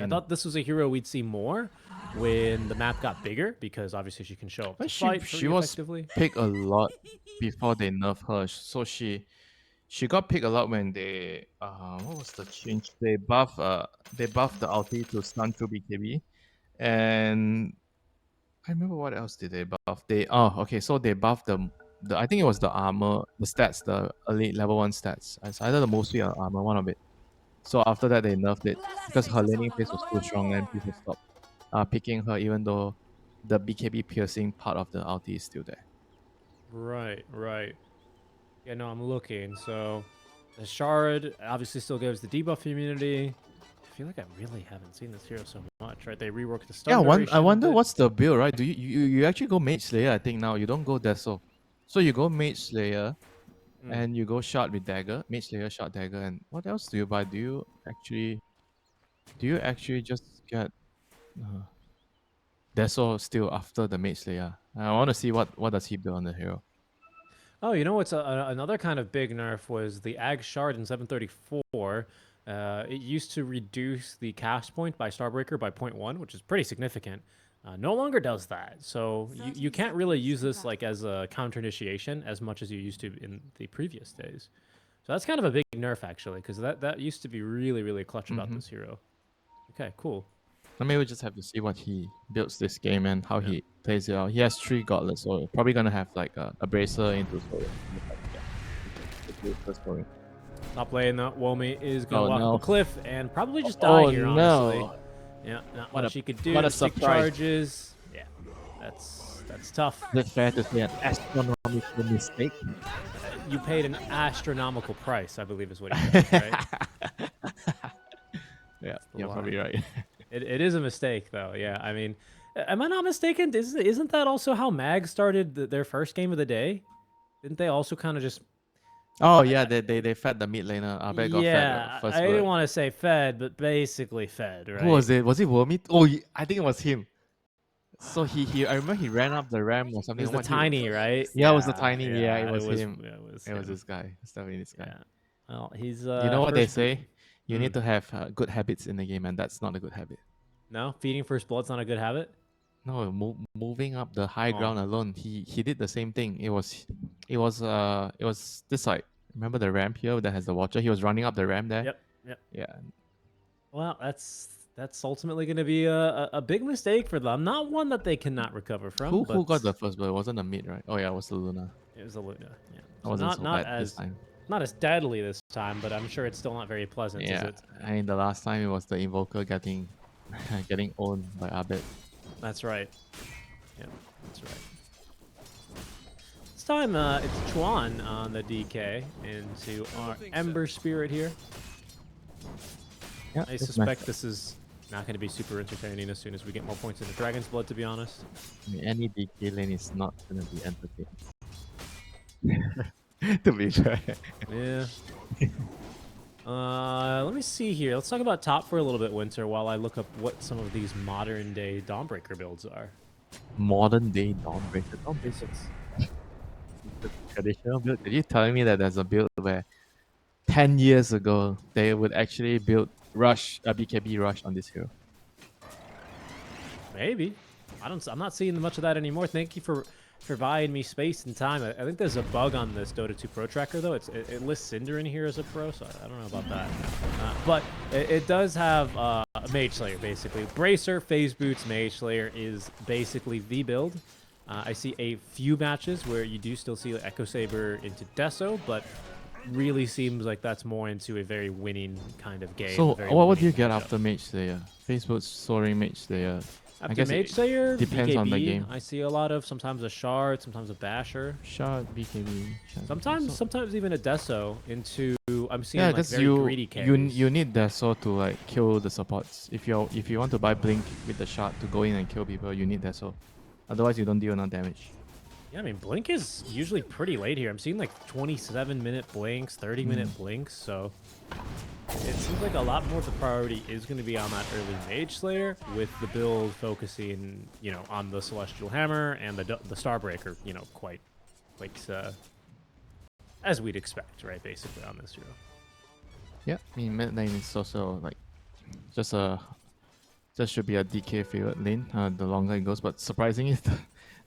I thought this was a hero we'd see more when the map got bigger, because obviously she can show up to But fight she pretty was effectively. picked a lot before they nerfed her. So she got picked a lot when they what was the change? They buffed the ulti to stun through BKB, and I remember what else did they buff? So they buffed the I think it was the armor, the stats, the elite level 1 stats. It's either the most or armor, one of it. So after that they nerfed it because her laning phase was too strong and people stopped picking her, even though the BKB piercing part of the ulti is still there. Right, right. Yeah, no, I'm looking. So the shard obviously still gives the debuff immunity. I feel like I really haven't seen this hero so much, right? They reworked the Yeah, stun duration I a wonder bit. what's the build, right? Do you actually go Mage Slayer? I think now you don't go Deso. So you go Mage Slayer and you go Shard with Dagger, Mage Slayer, Shard, Dagger, and what else do you buy? Do you actually just get uh, Deso still after the Mage Slayer? I want to see what does he build on the hero. Oh, you know what's another kind of big nerf was the Ag Shard in 734. It used to reduce the cast point by Starbreaker by 0.1, which is pretty significant. No longer does that, so you can't really use this like as a counter initiation as much as you used to in the previous days. So that's kind of a big nerf actually, because that used to be really really clutch about this hero. Okay, cool. I mean, we just have to see what he builds this game and how he plays it out. He has 3 gauntlets, so probably gonna have like a bracer into soul. Yeah. Top lane, Womi is going to Oh walk up a no. cliff and probably just die Oh here, honestly. no. Yeah, not What much a she could what do. a Stick surprise. charges. Yeah, that's tough. Is it fair to say an astronomical mistake? You paid an astronomical price, I believe is what he said, right? Yeah, The you're line. probably right. It is a mistake, though. Yeah, I mean, am I not mistaken? Isn't that also how MAG started their first game of the day? Didn't they also kind of just... Oh yeah, they fed the mid laner. I bet got fed Yeah, first I didn't word. want to say fed, but basically fed, right? Who was it? Was it Wormy? Oh, I think it was him. So he I remember he ran up the ramp or It something. was the What tiny, right? Yeah, it was the tiny. Yeah, it Yeah, was him. it was It was him. this guy. It's definitely this guy. Yeah. Well, he's You know what they first. say? You need to have good habits in the game, and that's not a good habit. No, feeding first blood's not a good habit. No, moving up the high ground alone. He did the same thing. It was this side. Remember the ramp here that has the watcher? He was running up the ramp there. Yep. Yep. Yeah. Well, that's ultimately going to be a big mistake for them. Not one that they cannot recover from. Who But got the first blood? It wasn't the mid, right? Oh yeah, it was the Luna. it was a Luna. Yeah. It So wasn't so not bad this time. not as deadly this time, but I'm sure it's still not very pleasant, is Yeah, it? I mean the last time it was the Invoker getting getting owned by Abed. That's right. Yeah, that's right. This time it's Chuan on the DK into our Ember Spirit here. Yeah, I suspect this is not going to be super entertaining as soon as we get more points into Dragon's Blood, to be honest. I mean, any DK lane is not gonna be entertaining. To be fair. Yeah. Let me see here. Let's talk about top for a little bit, Winter, while I look up what some of these modern day Dawnbreaker builds are. Modern day Dawnbreaker. Dawnbreaker's the traditional build. Are you telling me that there's a build where 10 years ago they would actually build a BKB rush on this hero? Maybe. I'm not seeing much of that anymore. Thank you for buying me space and time. I think there's a bug on this Dota2 Pro Tracker, though. It lists Cinder in here as a pro, so I don't know about that. But it does have a Mage Slayer, basically. Bracer, Phase Boots, Mage Slayer is basically the build. I see a few matches where you do still see Echo Saber into Deso, but really seems like that's more into a very winning kind of game. So what would you get after Mage Slayer? Facebook soaring Mage Slayer. After Mage Slayer, depends BKB, on the game. I see a lot of sometimes a Shard, sometimes a Basher. Shard, BKB. Sometimes even a Deso into. I'm seeing Yeah, like because very greedy carries. you need Deso to like kill the supports. If you want to buy Blink with the Shard to go in and kill people, you need Deso. Otherwise, you don't deal enough damage. Yeah, I mean Blink is usually pretty late here. I'm seeing like 27-minute blinks, 30-minute blinks, so it seems like a lot more of the priority is going to be on that early Mage Slayer, with the build focusing, on the Celestial Hammer and the Starbreaker, quite as we'd expect, right? Basically on this hero. Yeah, I mean mid lane is also like just a That should be a DK favorite lane. The longer it goes, but surprisingly,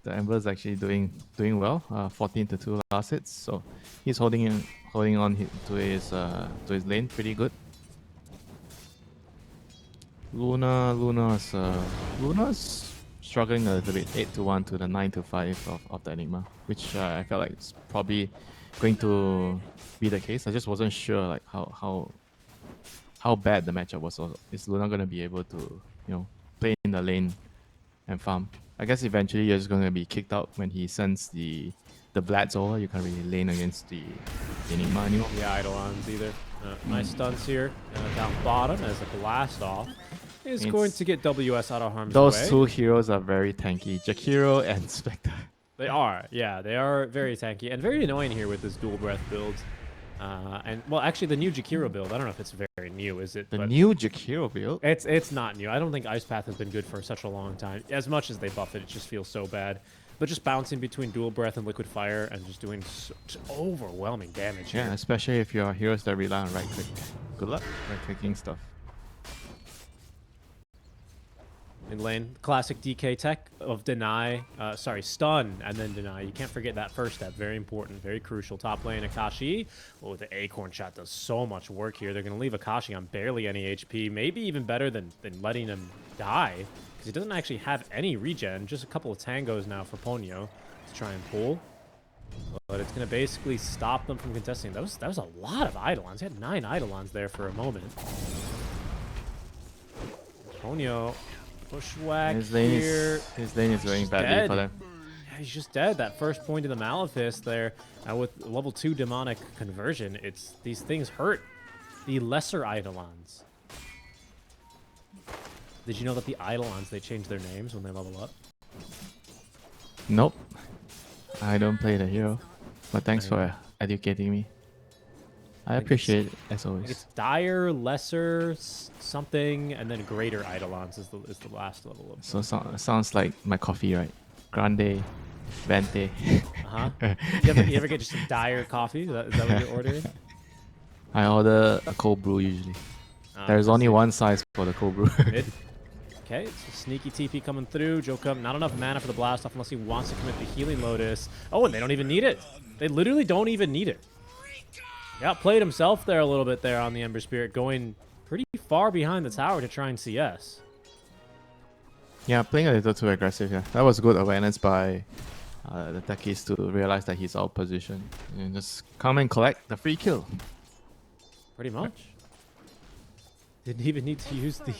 the Ember is actually doing well. 14-2 last hits, so he's holding on to his lane pretty good. Luna's struggling a little bit. 8-1 to the 9-5 of the Enigma, which I felt like it's probably going to be the case. I just wasn't sure like how bad the matchup was. So is Luna gonna be able to play in the lane and farm? I guess eventually you're just gonna be kicked out when he sends the Vlads over. You can't really lane against the Enigma anymore. The Eidolons either. Nice stunts here down bottom as a blast off is going to get WS out of harm's way. Those two heroes are very tanky, Jakiro and Spectre. They are, yeah, they are very tanky and very annoying here with this dual breath build. And well, actually, the new Jakiro build. I don't know if it's very new, is it? The new Jakiro build? It's not new. I don't think Ice Path has been good for such a long time. As much as they buff it, it just feels so bad. But just bouncing between dual breath and liquid fire and just doing such overwhelming damage here. Yeah, especially if you're heroes that rely on right click. Good luck right clicking stuff. In lane, classic DK tech of deny, stun and then deny. You can't forget that first step. Very important, very crucial. Top lane, Akashi. Oh, the Acorn shot does so much work here. They're going to leave Akashi on barely any HP. Maybe even better than letting him die, because he doesn't actually have any regen. Just a couple of tangos now for Ponyo to try and pull. But it's going to basically stop them from contesting. That was a lot of Eidolons. He had 9 Eidolons there for a moment. Ponyo... Bushwhack here. His lane is going badly for them. Yeah, he's just dead. That first point of the Malefice there. With level 2 demonic conversion, these things hurt the lesser Eidolons. Did you know that the Eidolons, they change their names when they level up? Nope. I don't play the hero. But thanks for educating me. I appreciate it, as always. It's dire, lesser, something, and then greater Eidolons is the last level of. So sounds like my coffee, right? Grande, Vente. You ever get just a dire coffee? Is that what you're ordering? I order a cold brew usually. There's only one size for the cold brew. Okay, it's a sneaky TP coming through. Jokum, not enough mana for the blast off unless he wants to commit the healing Lotus. Oh, and they don't even need it. They literally don't even need it. Yeah, played himself there a little bit there on the Ember Spirit, going pretty far behind the tower to try and CS. Yeah, playing a little too aggressive, yeah. That was good awareness by the techies to realize that he's out position. And just come and collect the free kill. Pretty much. Didn't even need to use the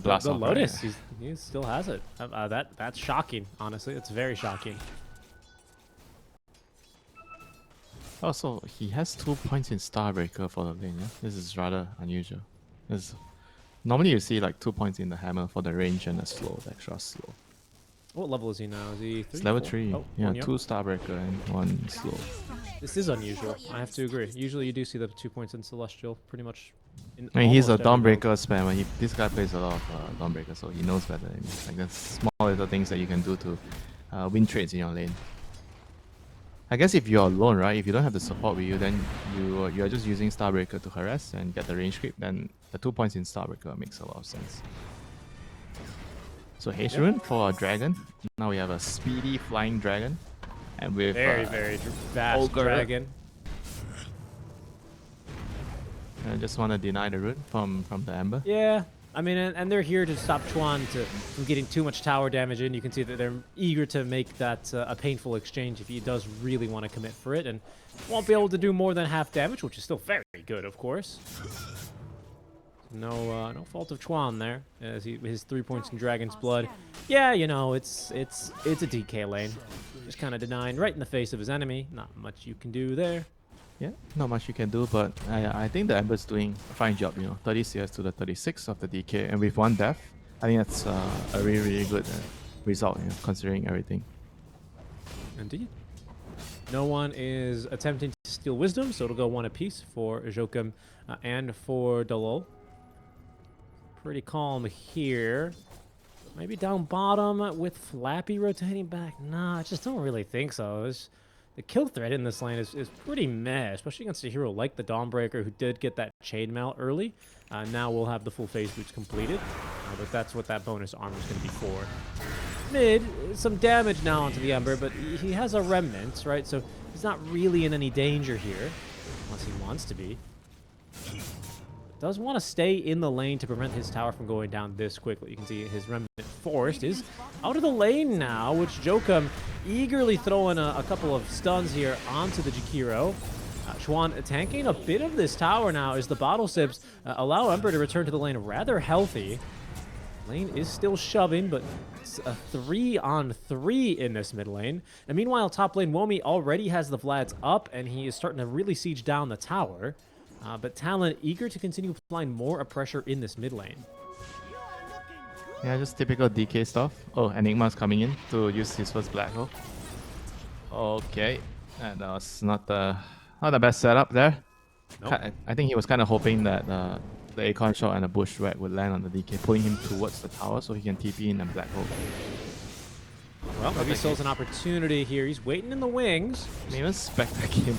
blast the off, Lotus. Right? He still has it. That's shocking, honestly. It's very shocking. Also, he has 2 points in Starbreaker for the lane, yeah? This is rather unusual. Normally you see like 2 points in the hammer for the range and the slow, the extra slow. What level is he now? Is he 3? It's level 3. Oh, yeah, 2 Starbreaker and 1 slow. This is unusual. I have to agree. Usually you do see the 2 points in Celestial pretty much. I mean, he's a Dawnbreaker spammer. This guy plays a lot of Dawnbreaker, so he knows better than me. Like the small little things that you can do to win trades in your lane. I guess if you're alone, right? If you don't have the support with you, then you are just using Starbreaker to harass and get the range creep. Then the 2 points in Starbreaker makes a lot of sense. So Haste Rune for a dragon. Now we have a speedy flying dragon, and with very fast ogre. dragon. I just want to deny the rune from the Ember. Yeah. I mean, and they're here to stop Chuan from getting too much tower damage in. You can see that they're eager to make that a painful exchange if he does really want to commit for it, and won't be able to do more than half damage, which is still very good, of course. No fault of Chuan there, as his 3 points in Dragon's Blood. Yeah, you know, it's a DK lane. Just kind of denying right in the face of his enemy. Not much you can do there. Yeah, not much you can do, but I think the Ember's doing a fine job, you know. 30 CS to the 36 of the DK, and with 1 death, I think that's a really good result, you know, considering everything. Indeed. No one is attempting to steal Wisdom, so it'll go 1 apiece for Jokum and for Dalol. Pretty calm here. Maybe down bottom with Flappy rotating back. Nah, I just don't really think so. The kill threat in this lane is pretty meh, especially against a hero like the Dawnbreaker, who did get that chainmail early. Now we'll have the full phase boots completed. but that's what that bonus armor is going to be for. Mid, some damage now onto the Ember, but he has a remnant, right? So he's not really in any danger here, unless he wants to be. Does want to stay in the lane to prevent his tower from going down this quickly. You can see his remnant forest is out of the lane now, which Jokum eagerly throwing a couple of stuns here onto the Jakiro. Chuan tanking a bit of this tower now as the bottle sips allow Ember to return to the lane rather healthy. Lane is still shoving, but it's a 3-on-3 in this mid lane. And meanwhile, top lane, Womi already has the Vlads up, and he is starting to really siege down the tower. But Talon eager to continue applying more pressure in this mid lane. Yeah, just typical DK stuff. Oh, Enigma's coming in to use his first black hole. Okay, that was not the best setup there. Nope. I think he was kind of hoping that the Acorn shot and the bushwhack would land on the DK, pulling him towards the tower so he can TP in and black hole. Well, maybe still has an opportunity here. He's waiting in the wings. Even Spectre came.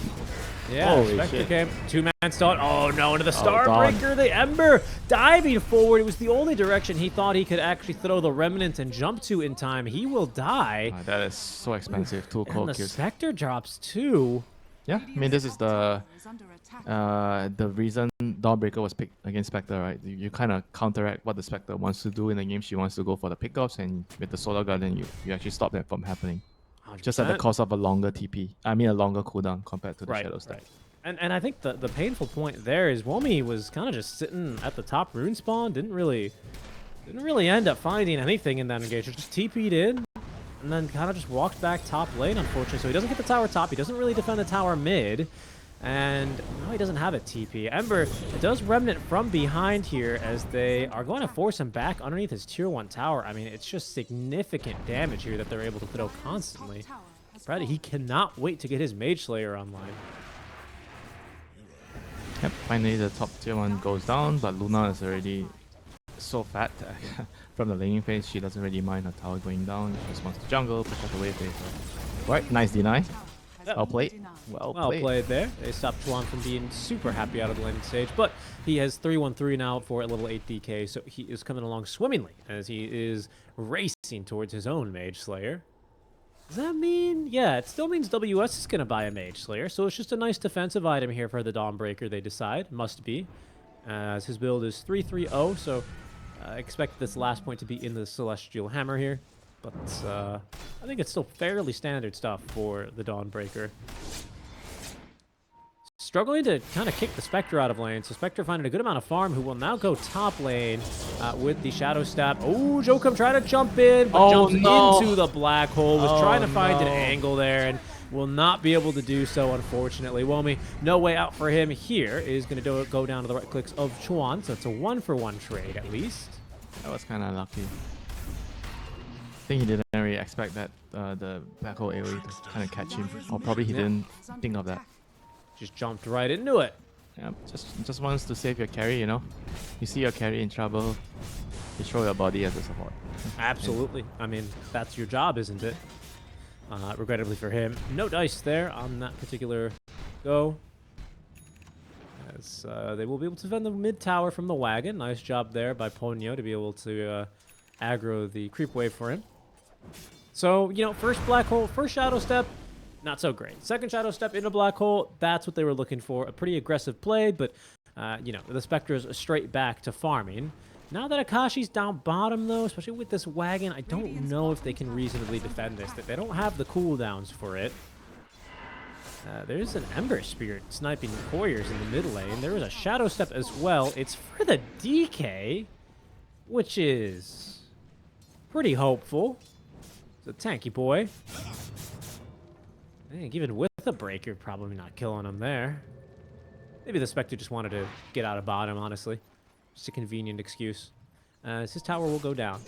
Yeah, Holy Spectre shit. came. Two-man stun. Oh, no, into the Starbreaker. The Ember diving forward. It was the only direction he thought he could actually throw the Remnant and jump to in time. He will die. That is so expensive. 2 cold And the kills. Spectre drops too. Yeah, I mean, this is the reason Dawnbreaker was picked against Spectre, right? You kind of counteract what the Spectre wants to do in the game. She wants to go for the pickups, and with the Solar Garden, you actually stop that from happening. 100%. Just at the cost of a longer TP. I mean, a longer cooldown compared to the Shadow Step. Right. And I think the painful point there is Womi was kind of just sitting at the top rune spawn. Didn't really end up finding anything in that engagement. Just TP'd in. And then kind of just walked back top lane, unfortunately. So he doesn't get the tower top. He doesn't really defend the tower mid. And now he doesn't have a TP. Ember does Remnant from behind here as they are going to force him back underneath his tier 1 tower. I mean, it's just significant damage here that they're able to throw constantly. Brady, he cannot wait to get his Mage Slayer online. Yep, finally the top tier 1 goes down, but Luna is already so fat from the laning phase. She doesn't really mind her tower going down. She just wants to jungle, push out the wave phase. Right, nice deny. Well played. Well played there. They stopped Chuan from being super happy out of the landing stage, but he has 3-1-3 now for a level 8 DK, so he is coming along swimmingly as he is racing towards his own Mage Slayer. Does that mean? Yeah, it still means WS is going to buy a Mage Slayer, so it's just a nice defensive item here for the Dawnbreaker, they decide. Must be. As his build is 3-3-0, so I expect this last point to be in the Celestial Hammer here. But I think it's still fairly standard stuff for the Dawnbreaker. Struggling to kind of kick the Spectre out of lane, so Spectre finding a good amount of farm, who will now go top lane with the Shadow Stab. Oh, Jokum trying to jump in, but jumps into the black hole. Was trying to find an angle there, and will not be able to do so, unfortunately. Womi, no way out for him here. Is going to go down to the right clicks of Chuan, so it's a 1-for-1 trade at least. That was kind of lucky. I think he didn't really expect that the black hole AoE to kind of catch him, or probably he didn't think of that. Just jumped right into it. Yeah, just wants to save your carry, you know. You see your carry in trouble, you throw your body as a support. Absolutely. I mean, that's your job, isn't it? Regrettably for him, no dice there on that particular go. As they will be able to defend the mid tower from the wagon. Nice job there by Ponyo to be able to aggro the creep wave for him. So, you know, first black hole, first shadow step, not so great. Second shadow step into black hole, that's what they were looking for. A pretty aggressive play, but, you know, the Spectre's straight back to farming. Now that Akashi's down bottom, though, especially with this wagon, I don't know if they can reasonably defend this. They don't have the cooldowns for it. There's an Ember Spirit sniping Warriors in the mid lane. There is a shadow step as well. It's for the DK, which is pretty hopeful. It's a tanky boy. I think even with the breaker, probably not killing him there. Maybe the Spectre just wanted to get out of bottom, honestly. Just a convenient excuse. His tower will go down.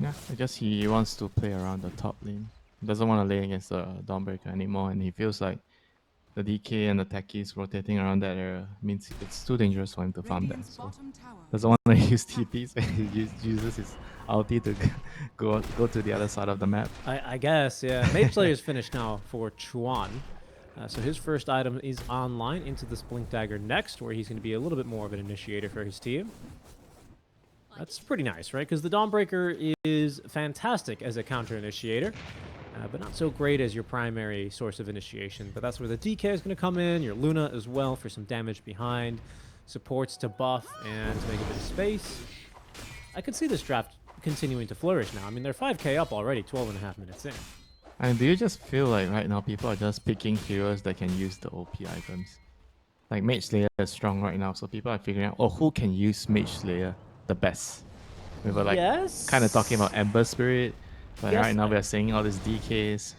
Yeah, I guess he wants to play around the top lane. He doesn't want to lay against the Dawnbreaker anymore, and he feels like the DK and the techies rotating around that area means it's too dangerous for him to farm there. So doesn't want to use TPs, he uses his ulti to go to the other side of the map. I guess, yeah. Mage Slayer is finished now for Chuan. So his first item is online into this Blink Dagger next, where he's going to be a little bit more of an initiator for his team. That's pretty nice, right? Because the Dawnbreaker is fantastic as a counter initiator, but not so great as your primary source of initiation. But that's where the DK is going to come in, your Luna as well for some damage behind, supports to buff and to make a bit of space. I could see this draft continuing to flourish now. I mean, they're 5k up already, 12.5 minutes in. And do you just feel like right now people are just picking heroes that can use the OP items? Like Mage Slayer is strong right now, so people are figuring out, oh, who can use Mage Slayer the best? We were like kind of talking about Ember Spirit, but right now we are seeing all these DKs.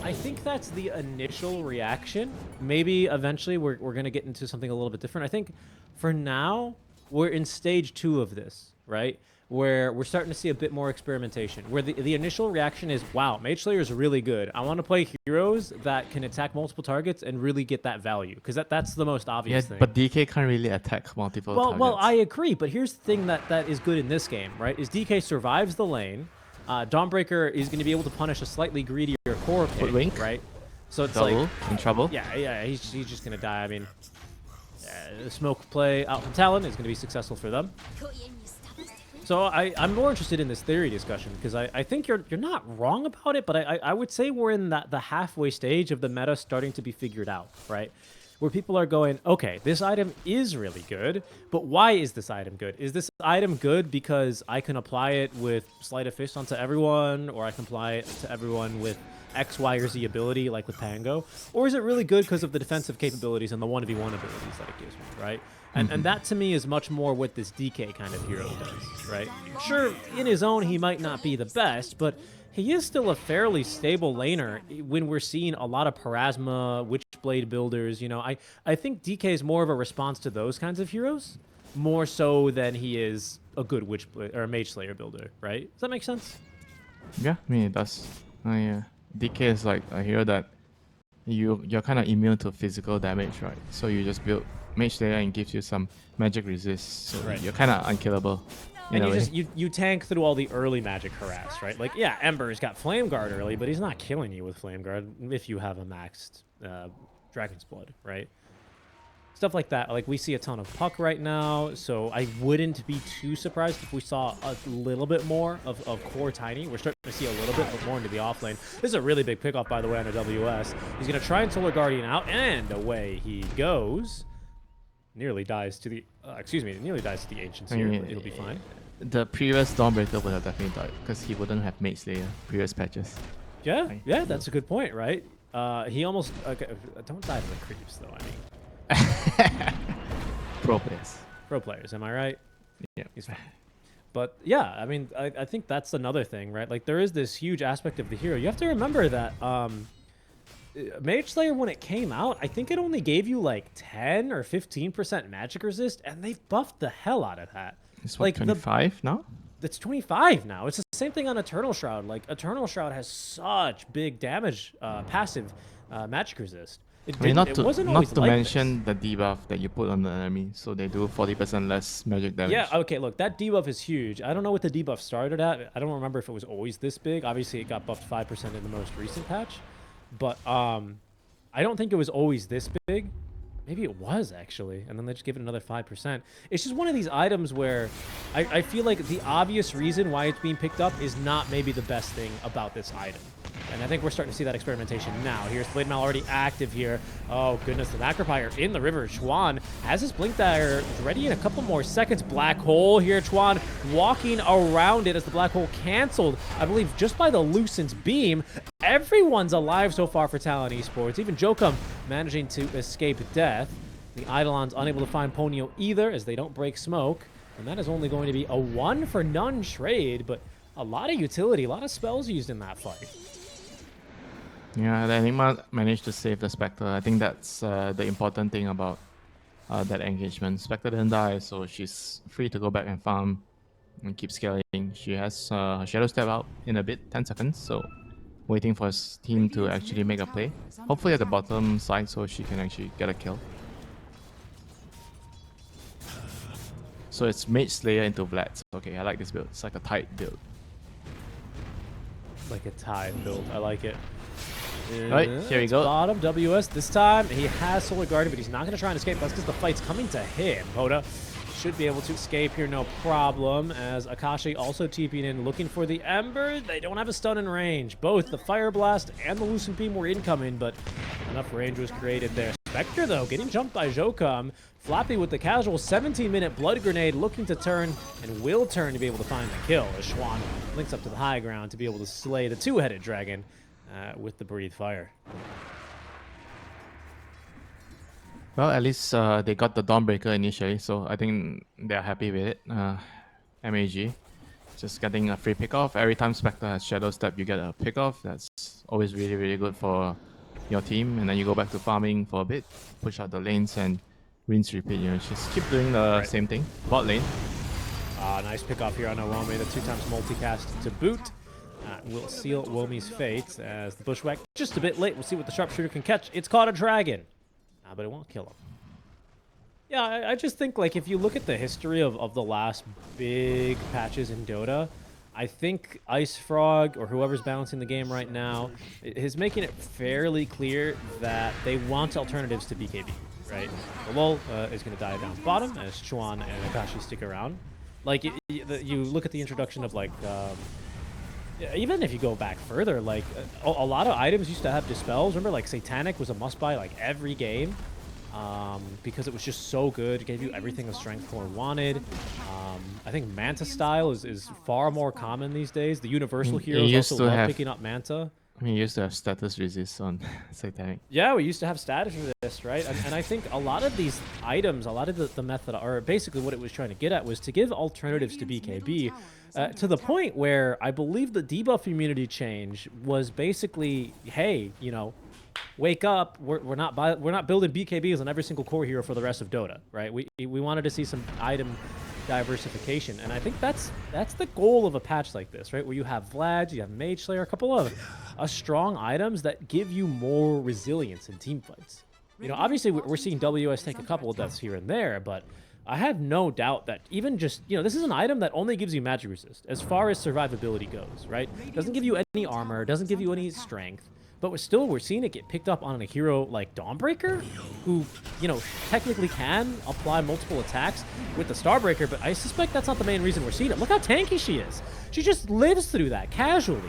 I think that's the initial reaction. Maybe eventually we're going to get into something a little bit different. I think for now, we're in stage 2 of this, right? Where we're starting to see a bit more experimentation. Where the initial reaction is, wow, Mage Slayer is really good. I want to play heroes that can attack multiple targets and really get that value. Because that's the most obvious thing. But DK can't really attack multiple targets. Well, I agree. But here's the thing that is good in this game, right? Is DK survives the lane. Dawnbreaker is going to be able to punish a slightly greedier core pick, Wink, right? So it's Double, like in trouble. Yeah, he's just going to die. I mean, the smoke play out from Talon is going to be successful for them. So I'm more interested in this theory discussion because I think you're not wrong about it, but I would say we're in the halfway stage of the meta starting to be figured out, right? Where people are going, okay, this item is really good, but why is this item good? Is this item good because I can apply it with Sleight of Fist onto everyone, or I can apply it to everyone with X, Y, or Z ability, like with Pango? Or is it really good because of the defensive capabilities and the 1v1 abilities that it gives me, right? And that, to me, is much more what this DK kind of hero does, right? Sure, in his own, he might not be the best, but he is still a fairly stable laner when we're seeing a lot of Parasma, Witchblade builders. You know, I think DK is more of a response to those kinds of heroes, more so than he is a good Witchblade or a Mage Slayer builder, right? Does that make sense? Yeah, I mean, it does. DK is like a hero that you're kind of immune to physical damage, right? So you just build Mage Slayer and gives you some magic resist, so you're kind of unkillable. And you tank through all the early magic harass, right? Like, yeah, Ember's got Flame Guard early, but he's not killing you with Flame Guard if you have a maxed Dragon's Blood, right? Stuff like that. Like, we see a ton of Puck right now, so I wouldn't be too surprised if we saw a little bit more of core Tiny. We're starting to see a little bit more into the offlane. This is a really big pickoff, by the way, on a WS. He's going to try and Solar Guardian out, and away he goes. Nearly dies to the nearly dies to the Ancients here, but it'll be fine. The previous Dawnbreaker would have definitely died because he wouldn't have Mage Slayer previous patches. Yeah, that's a good point, right? He almost don't die to the creeps though. I mean, pro players, am I right? Yeah, he's fine. But yeah, I mean, I think that's another thing, right? Like, there is this huge aspect of the hero. You have to remember that Mage Slayer, when it came out, I think it only gave you like 10 or 15% magic resist, and they've buffed the hell out of that. It's like 25 now? It's 25 now. It's the same thing on Eternal Shroud. Like, Eternal Shroud has such big damage, passive magic resist. Not to mention the debuff that you put on the enemy, so they do 40% less magic damage. Yeah, okay, look, that debuff is huge. I don't know what the debuff started at. I don't remember if it was always this big. Obviously, it got buffed 5% in the most recent patch. But I don't think it was always this big. Maybe it was, actually. And then they just give it another 5%. It's just one of these items where I feel like the obvious reason why it's being picked up is not maybe the best thing about this item. And I think we're starting to see that experimentation now. Here's Blade Mail already active here. Oh, goodness. The Macropire in the river. Chuan has his Blink Dagger ready in a couple more seconds. Black Hole here. Chuan walking around it as the Black Hole canceled, I believe, just by the Lucen's beam. Everyone's alive so far for Talon Esports. Even Jokum managing to escape death. The Eidolon's unable to find Ponyo either, as they don't break smoke. And that is only going to be a 1-for-none trade, but a lot of utility, a lot of spells used in that fight. Yeah, the Enigma managed to save the Spectre. I think that's the important thing about that engagement. Spectre didn't die, so she's free to go back and farm and keep scaling. She has her Shadow Step out in a bit, 10 seconds, so waiting for his team to actually make a play. Hopefully at the bottom side so she can actually get a kill. So it's Mage Slayer into Vlad. Okay, I like this build. It's like a tight build. Like a tight build. I like it. Alright, here we go. Bottom, WS. This time, he has Solar Guardian, but he's not going to try and escape. That's because the fight's coming to him. Hoda should be able to escape here, no problem, as Akashi also TP'ing in, looking for the Ember. They don't have a stun in range. Both the Fire Blast and the Lucent Beam were incoming, but enough range was created there. Spectre, though, getting jumped by Jocom. Flappy with the casual 17-minute Blood Grenade, looking to turn, and will turn to be able to find the kill, as Schwan links up to the high ground to be able to slay the two-headed dragon with the Breathe Fire. Well, at least they got the Dawnbreaker initially, so I think they're happy with it. MAG. Just getting a free pick-off. Every time Spectre has Shadow Step, you get a pick-off. That's always really, really good for your team. And then you go back to farming for a bit, push out the lanes, and rinse, repeat. You know, just keep doing the same thing. Bot lane. Nice pick-off here on Owome. The 2x multicast to boot. Will seal Womi's fate as the Bushwhack just a bit late. We'll see what the Sharpshooter can catch. It's caught a dragon. But it won't kill him. Yeah, I just think, like, if you look at the history of the last big patches in Dota, I think Ice Frog, or whoever's balancing the game right now, is making it fairly clear that they want alternatives to BKB, right? The Lul is going to die down bottom, as Chuan and Akashi stick around. Like, you look at the introduction of, like, even if you go back further, like a lot of items used to have dispels. Remember, like Satanic was a must-buy like every game because it was just so good. It gave you everything a strength core wanted. I think Manta style is far more common these days. The universal heroes also love picking up Manta. I mean, you used to have status resist on Satanic. Yeah, we used to have status resist, right? And I think a lot of these items, a lot of the method, or basically what it was trying to get at was to give alternatives to BKB. To the point where I believe the debuff immunity change was basically, hey, you know, wake up. We're not building BKBs on every single core hero for the rest of Dota, right? We wanted to see some item diversification, and I think that's the goal of a patch like this, right? Where you have Vlad, you have Mage Slayer, a couple of strong items that give you more resilience in team fights. You know, obviously we're seeing WS take a couple of deaths here and there, but I have no doubt that even just, you know, this is an item that only gives you magic resist as far as survivability goes, right? Doesn't give you any armor, doesn't give you any strength, but we're seeing it get picked up on a hero like Dawnbreaker, who, you know, technically can apply multiple attacks with the Starbreaker, but I suspect that's not the main reason we're seeing it. Look how tanky she is. She just lives through that casually.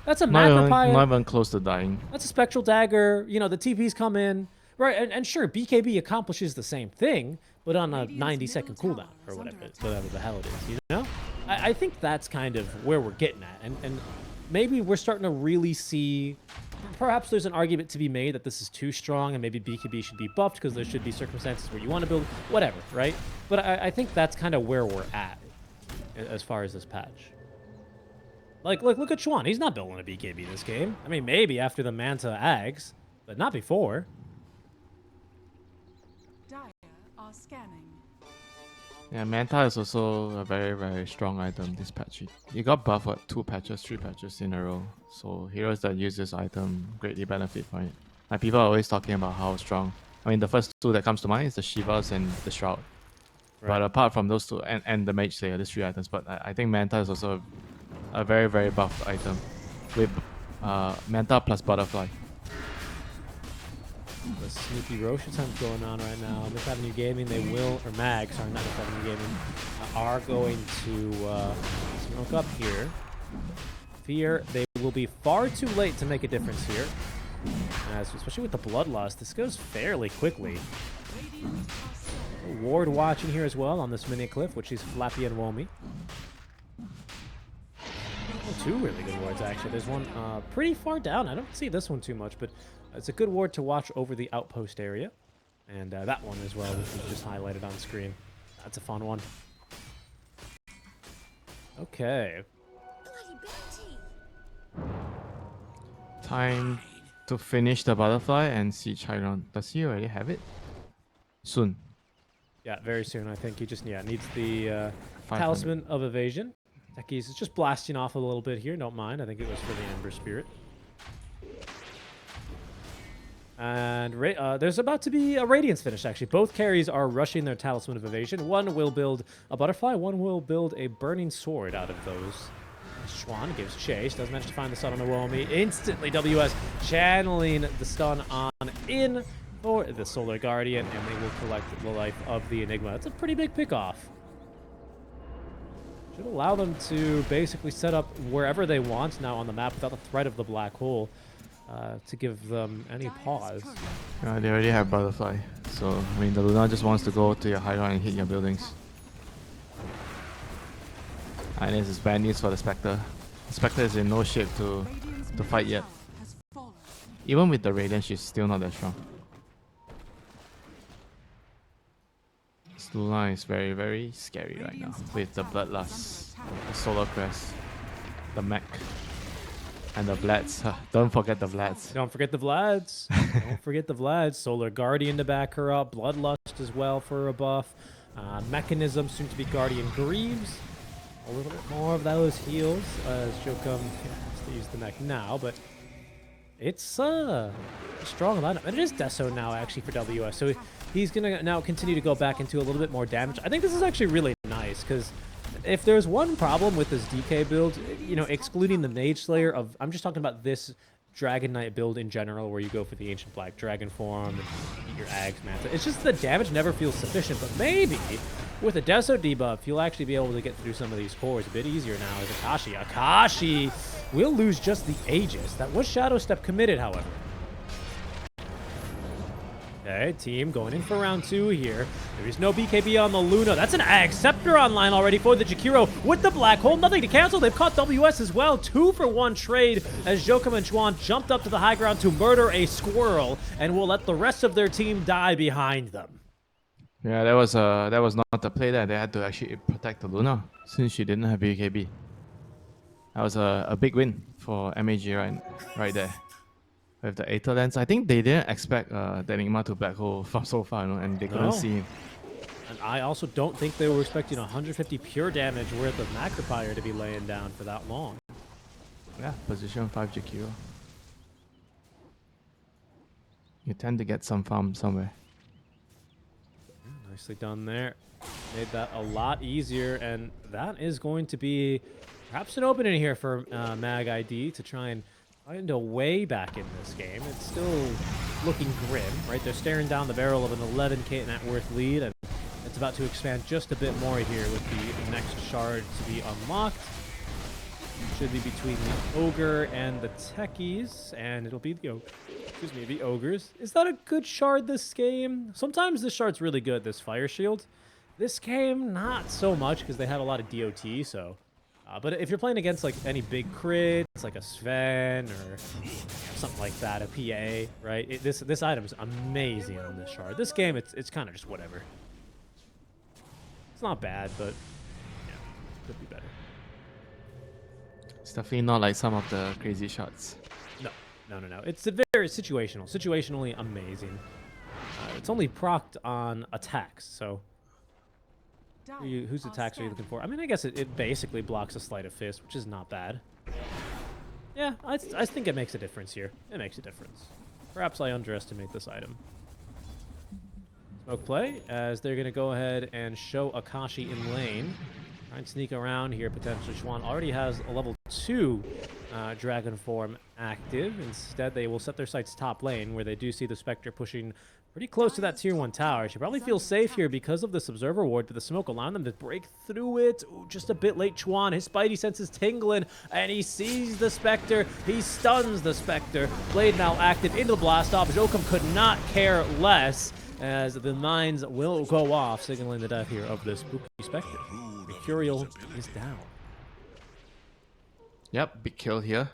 That's a Macropie. Not even close to dying. That's a Spectral Dagger. You know, the TPs come in. Right, and sure, BKB accomplishes the same thing, but on a 90-second cooldown, or whatever the hell it is, you know? I think that's kind of where we're getting at, and maybe we're starting to really see, perhaps there's an argument to be made that this is too strong, and maybe BKB should be buffed, because there should be circumstances where you want to build, whatever, right? But I think that's kind of where we're at, as far as this patch. Like, look at Chuan, he's not building a BKB this game. I mean, maybe after the Manta Ags, but not before. Scanning. Yeah, Manta is also a very, very strong item this patch. You got buffed what, 3 patches in a row. So heroes that use this item greatly benefit from it. Like, people are always talking about how strong. I mean, the first 2 that comes to mind is the Shivas and the Shroud. Right. But apart from those 2, and the Mage Slayer, these 3 items, but I think Manta is also a very, very buffed item with Manta plus Butterfly. The sneaky Roche attempt going on right now. Miss Avenue Gaming, they will, or MAG, sorry, not Miss Avenue Gaming, are going to smoke up here. Fear, they will be far too late to make a difference here. Especially with the Bloodlust, this goes fairly quickly. Ward watching here as well on this mini cliff, which is Flappy and Womi. 2 really good wards, actually. There's one pretty far down. I don't see this one too much, but it's a good ward to watch over the outpost area. And that one as well, which was just highlighted on screen. That's a fun one. Okay. Time to finish the Butterfly and see Chiron. Does he already have it? Soon. Yeah, very soon. I think he just needs the Talisman of Evasion. Techies is just blasting off a little bit here. Don't mind. I think it was for the Ember Spirit. And there's about to be a Radiance finish, actually. Both carries are rushing their Talisman of Evasion. One will build a Butterfly. One will build a Burning Sword out of those. Schwan gives chase. Doesn't manage to find the stun on Owome. Instantly, WS channeling the stun on in. for the Solar Guardian, and they will collect the life of the Enigma. That's a pretty big pickoff. Should allow them to basically set up wherever they want now on the map without the threat of the black hole to give them any pause. They already have Butterfly, so I mean the Luna just wants to go to your high ground and hit your buildings. And this is bad news for the Spectre. The Spectre is in no shape to fight yet. Even with the Radiant, she's still not that strong. This Luna is very, very scary right now with the Bloodlust, the Solar Crest, the mech, and the Vlads. Don't forget the Vlads. Don't forget the Vlads. Don't forget the Vlads. Solar Guardian to back her up. Bloodlust as well for a buff. Mechanism, soon to be Guardian Greaves. A little bit more of those heals as Jokum has to use the mech now, but it's a strong lineup. And it is Deso now, actually, for WS. So he's going to now continue to go back into a little bit more damage. I think this is actually really nice, because if there's one problem with this DK build, you know, excluding the Mage Slayer of... I'm just talking about this Dragon Knight build in general, where you go for the Ancient Black Dragon form and eat your Ags, man. It's just the damage never feels sufficient, but maybe with a Deso debuff, you'll actually be able to get through some of these cores a bit easier now as Akashi. Akashi will lose just the Aegis. That was Shadow Step committed, however. Okay, team going in for round 2 here. There is no BKB on the Luna. That's an Ag Scepter online already for the Jakiro with the Black Hole. Nothing to cancel. They've caught WS as well. 2-for-1 trade as Jokum and Chuan jumped up to the high ground to murder a squirrel and will let the rest of their team die behind them. Yeah, that was not the play there. They had to actually protect the Luna since she didn't have BKB. That was a big win for MAG right there. With the Aether Lens, I think they didn't expect the Enigma to black hole from so far, you know, and they couldn't see him. And I also don't think they were expecting 150 pure damage worth of Macropire to be laying down for that long. Yeah, position 5 Jakiro. You tend to get some farm somewhere. Nicely done there. Made that a lot easier, and that is going to be perhaps an opening here for MAG.ID to try and find a way back in this game. It's still looking grim, right? They're staring down the barrel of an 11k net worth lead, and it's about to expand just a bit more here with the next shard to be unlocked. It should be between the Ogre and the Techies, and it'll be the Ogres. Is that a good shard this game? Sometimes this shard's really good, this Fire Shield. This game, not so much, because they had a lot of DOT, so... but if you're playing against like any big crits, like a Sven or something like that, a PA, right? This item is amazing on this shard. This game, it's kind of just whatever. It's not bad, but yeah, could be better. It's definitely not like some of the crazy shots. No. It's very situationally amazing. It's only procced on attacks, so. Whose attacks are you looking for? I mean, I guess it basically blocks a Sleight of Fist, which is not bad. Yeah, I think it makes a difference here. It makes a difference. Perhaps I underestimate this item. Smoke play, as they're going to go ahead and show Akashi in lane. Try and sneak around here, potentially. Chuan already has a level 2 Dragon form active. Instead, they will set their sights top lane, where they do see the Spectre pushing pretty close to that tier 1 tower. She probably feels safe here because of this Observer Ward, but the smoke allowing them to break through it. Ooh, just a bit late, Chuan. His Spidey senses tingling, and he sees the Spectre. He stuns the Spectre. Blade now active into the blast off. Jokum could not care less, as the mines will go off, signaling the death here of the spooky Spectre. Mercurial is down. Yep, big kill here.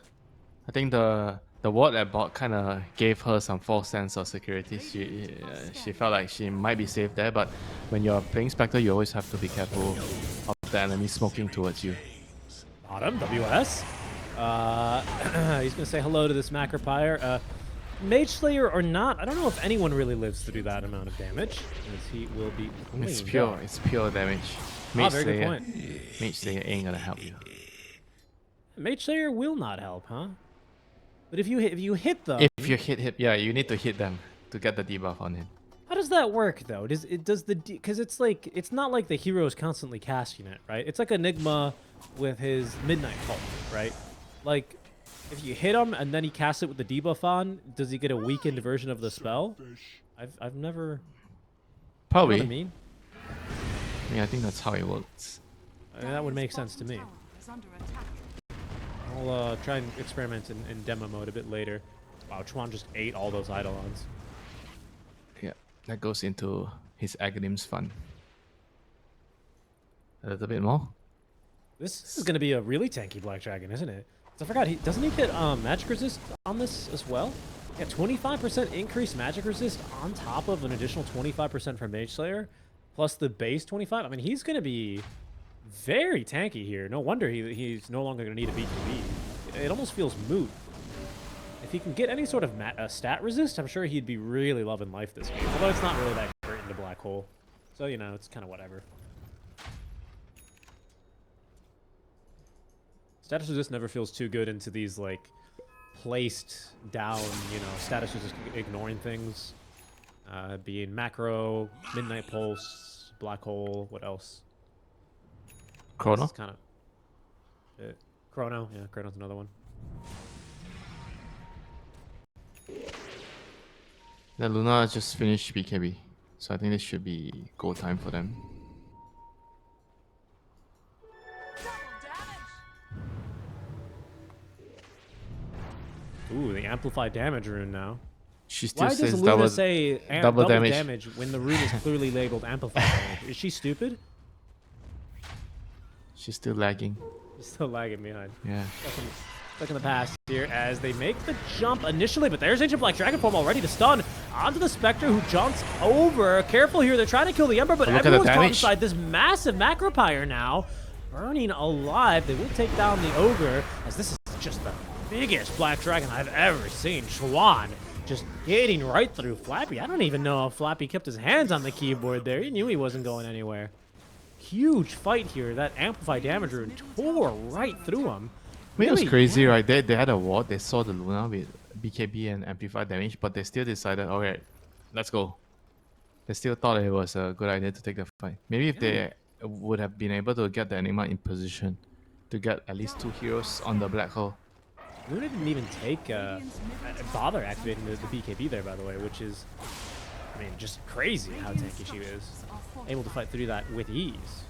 I think the ward at bot kind of gave her some false sense of security. She felt like she might be safe there, but when you're playing Spectre, you always have to be careful of the enemy smoking towards you. Bottom, WS. He's going to say hello to this Macropire. Mage Slayer or not, I don't know if anyone really lives through that amount of damage, as he will be clean. It's pure damage. Very good point. Mage Slayer ain't gonna help you. Mage Slayer will not help, huh? But if you hit them, if you hit, yeah, you need to hit them to get the debuff on him. How does that work though? Because it's not like the hero is constantly casting it, right? It's like Enigma with his Midnight Cult, right? Like, if you hit him and then he casts it with the debuff on, does he get a weakened version of the spell? I've never. Probably. You know what I mean? I mean, I think that's how it works. That would make sense to me. Tower is under attack. I'll try and experiment in demo mode a bit later. Wow, Chuan just ate all those Eidolons. Yeah, that goes into his Aghanims fund. A little bit more. This is going to be a really tanky Black Dragon, isn't it? I forgot, doesn't he get magic resist on this as well? Yeah, 25% increased magic resist on top of an additional 25% from Mage Slayer, plus the base 25. I mean, he's going to be very tanky here. No wonder he's no longer going to need a BKB. It almost feels moot. If he can get any sort of stat resist, I'm sure he'd be really loving life this game. Although it's not really that great into Black Hole. So, you know, it's kind of whatever. Status resist never feels too good into these, like, placed down, you know, status resist ignoring things. Being Macro, Midnight Pulse, Black Hole, what else? Chrono? Kind of it. Chrono, yeah, Chrono's another one. The Luna just finished BKB, so I think this should be go time for them. Ooh, the amplified damage rune now. She still Why says does Luna double, say double damage. damage when the rune is clearly labeled amplified damage? Is she stupid? She's still lagging. She's still lagging behind. Yeah. Stuck in the past here as they make the jump initially, but there's Ancient Black Dragon form already to stun onto the Spectre, who jumps over. Careful here, they're trying to kill the Ember, but everyone's caught inside this massive Macropyre now. Burning alive. They will take down the Ogre, as this is just the biggest Black Dragon I've ever seen. Chuan just hitting right through Flappy. I don't even know if Flappy kept his hands on the keyboard there. He knew he wasn't going anywhere. Huge fight here. That amplified damage rune tore right through him. I mean, it was crazy, right? They had a ward. They saw the Luna with BKB and amplified damage, but they still decided, okay, let's go. They still thought it was a good idea to take the fight. Maybe if they would have been able to get the Enigma in position to get at least 2 heroes on the black hole. Luna didn't even take bother activating the BKB there, by the way, which is, I mean, just crazy how tanky she is. Able to fight through that with ease.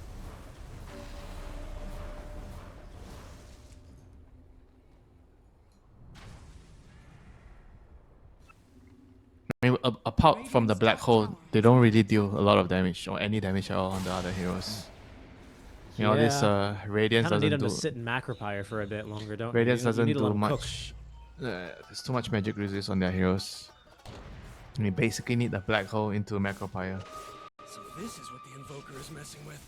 I mean, apart from the black hole, they don't really deal a lot of damage or any damage at all on the other heroes. You know, this Radiance Kind of need doesn't them do. to sit in Macropyre for a bit longer, don't Radiance you? doesn't need to let do 'em cook. much. There's too much magic resist on their heroes. We basically need the black hole into Macropyre. So this is what the Invoker is messing with.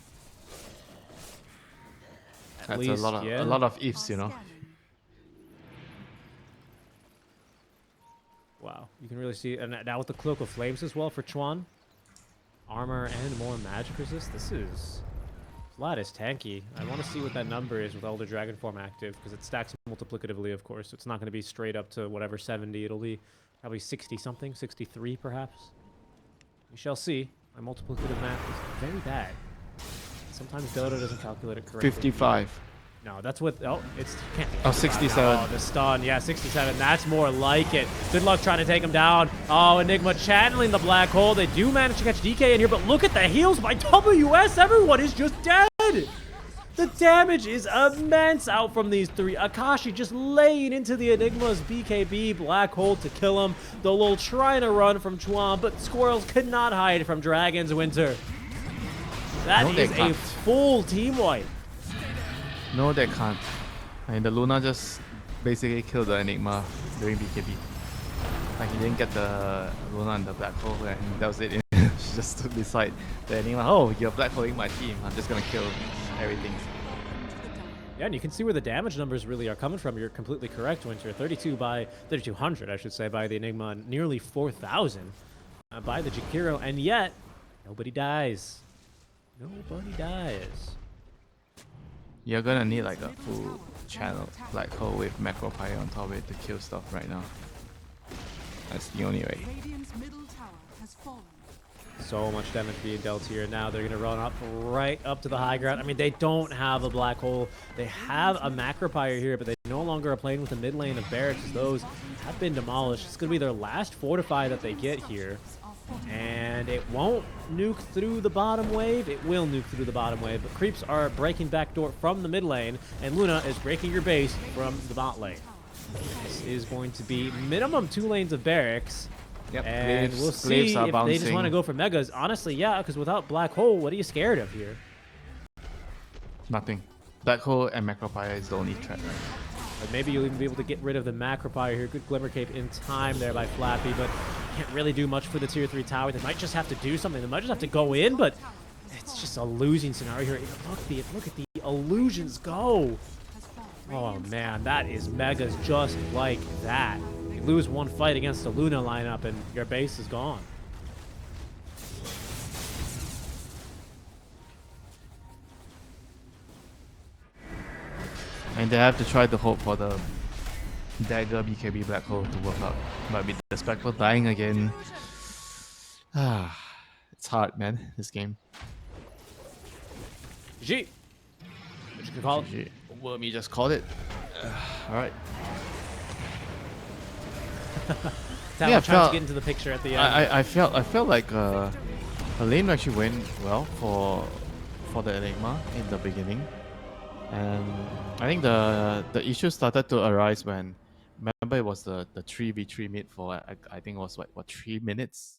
At That's least, a lot of ifs, you know. Wow, you can really see, and now with the Cloak of Flames as well for Chuan. Armor and more magic resist. This lot is tanky. I want to see what that number is with Elder Dragon form active, because it stacks multiplicatively, of course. So it's not going to be straight up to whatever 70. It'll be probably 60 something, 63 perhaps. We shall see. My multiplicative math is very bad. Sometimes Dota doesn't calculate it correctly. 55. No, that's what. Oh, it's. Can't be Oh, 67. Oh, the stun. Yeah, 67. That's more like it. Good luck trying to take him down. Oh, Enigma channeling the black hole. They do manage to catch DK in here, but look at the heals by WS. Everyone is just dead. The damage is immense out from these three. Akashi just laying into the Enigma's BKB black hole to kill him. The Lul trying to run from Chuan, but Squirrels could not hide from Dragon's Winter. That No, they is a can't. full team wipe. No, they can't. I mean, the Luna just basically killed the Enigma during BKB. Like, he didn't get the Luna and the black hole, and that was it. She just stood beside the Enigma. Oh, you're black holing my team. I'm just gonna kill everything. Yeah, and you can see where the damage numbers really are coming from. You're completely correct, Winter. 3,200, I should say, by the Enigma, and nearly 4,000 by the Jakiro, and yet nobody dies. Nobody dies. You're gonna need like a full channel black hole with Macropyre on top of it to kill stuff right now. That's the only way. Radiant's middle tower has fallen. So much damage being dealt here. Now they're going to run up right up to the high ground. I mean, they don't have a black hole. They have a Macropyre here, but they no longer are playing with the mid lane of barracks, as those have been demolished. It's going to be their last fortify that they get here. And it won't nuke through the bottom wave. It will nuke through the bottom wave, but creeps are breaking backdoor from the mid lane, and Luna is breaking your base from the bot lane. This is going to be minimum 2 lanes of barracks. Yep, And glaives- we'll see glaives are if they just want to bouncing. go for megas. Honestly, yeah, because without Black Hole, what are you scared of here? Nothing. Black Hole and Macropire is the only threat. Like maybe you'll even be able to get rid of the Macropire here. Good Glimmer Cape in time there by Flappy, but can't really do much for the tier 3 tower. They might just have to do something. They might just have to go in, but it's just a losing scenario here. Look at the illusions go. Oh man, that is megas just like that. You lose one fight against the Luna lineup and your base is gone. And they have to try to hope for the Dagger BKB Black Hole to work out. But with the Spectre dying again, it's hard, man, this game. GG. What you can call it? GG. Wormy just called it. Alright. Talon Yeah, trying to get into the picture at the end. I felt like her lane actually went well for the Enigma in the beginning. And I think the issue started to arise when, remember, it was the 3v3 mid for I think it was what 3 minutes,